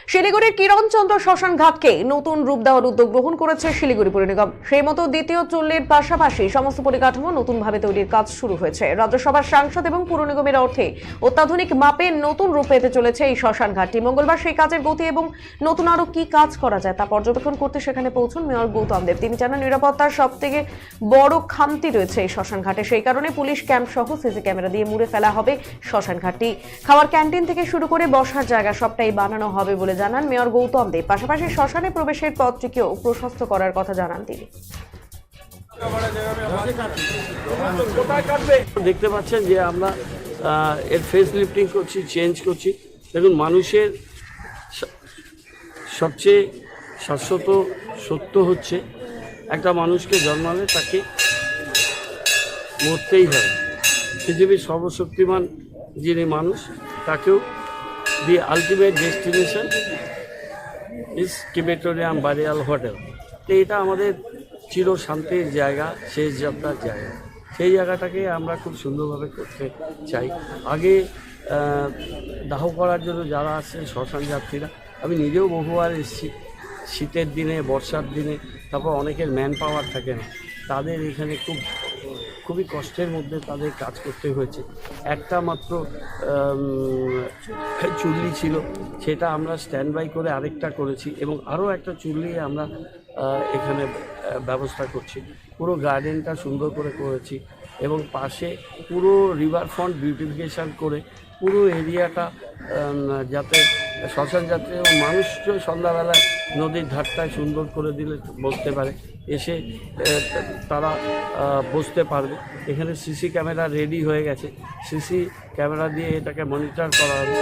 শিলিগুড়ির কিরণচন্দ্র শ্মশান ঘাটকে নতুন রূপ দেওয়ার উদ্যোগ গ্রহণ করেছে শিলিগুড়ি পৌর নিগম। সেই মতো দ্বিতীয় চুল্লির পাশাপাশি সমস্ত পরিকাঠামো নতুনভাবে তৈরির কাজ শুরু হয়েছে। রাজ্যসভার সাংসদ এবং পুর নিগমের অর্থে অত্যাধুনিক মাপে নতুন রূপ পেতে চলেছে এই শ্মশান ঘাটটি। মঙ্গলবার সেই কাজের গতি এবং নতুন আরো কি কাজ করা যায় তা পর্যবেক্ষণ করতে সেখানে পৌঁছন মেয়র গৌতম দেব। তিনি জানান, নিরাপত্তার সবথেকে বড় খামতি রয়েছে এই শ্মশান ঘাটে। সেই কারণে পুলিশ ক্যাম্প সহ সিসি ক্যামেরা দিয়ে মুড়ে ফেলা হবে শ্মশান ঘাটটি। খাওয়ার ক্যান্টিন থেকে শুরু করে বসার জায়গা সবটাই বানানো হবে বলে জানান মেয়র গৌতম দেব। পাশাপাশি শ্মশানে প্রবেশের পথটিকেও প্রশস্ত করার কথা জানান তিনি। দেখতে পাচ্ছেন যে আমরা এর ফেস লিফটিং করছি, চেঞ্জ করছি। দেখুন, মানুষের সবচেয়ে শাশ্বত সত্য হচ্ছে একটা মানুষকে জন্মালে তাকে মরতেই হয়। পৃথিবীর সর্বশক্তিমান যিনি মানুষ, তাকেও the ultimate destination is crematorium burial hotel. তো এটা আমাদের চিরশান্তির জায়গা, শেষ যাত্রার জায়গা। সেই জায়গাটাকে আমরা খুব সুন্দরভাবে করতে চাই। আগে দাহ করার জন্য যারা আসছেন শ্মশান যাত্রীরা, আমি নিজেও বহুবার এসেছি, শীতের দিনে, বর্ষার দিনে, তারপর অনেকের ম্যান পাওয়ার থাকে না, তাদের এখানে খুবই কষ্টের মধ্যে তাদের কাজ করতে হয়েছে। একটা মাত্র চুল্লি ছিল, সেটা আমরা স্ট্যান্ড বাই করে আরেকটা করেছি এবং আরও একটা চুল্লি আমরা এখানে ব্যবস্থা করছি। পুরো গার্ডেনটা সুন্দর করে করেছি এবং পাশে পুরো রিভার ফ্রন্ট বিউটিফিকেশান করে পুরো এরিয়াটা যাতে শ্মশান যাত্রী এবং মানুষ সন্ধ্যাবেলায় নদীর ধারটায় সুন্দর করে দিলে বসতে পারে, এসে তারা বসতে পারবে। এখানে সিসি ক্যামেরা রেডি হয়ে গেছে, সিসি ক্যামেরা দিয়ে এটাকে মনিটর করা হবে।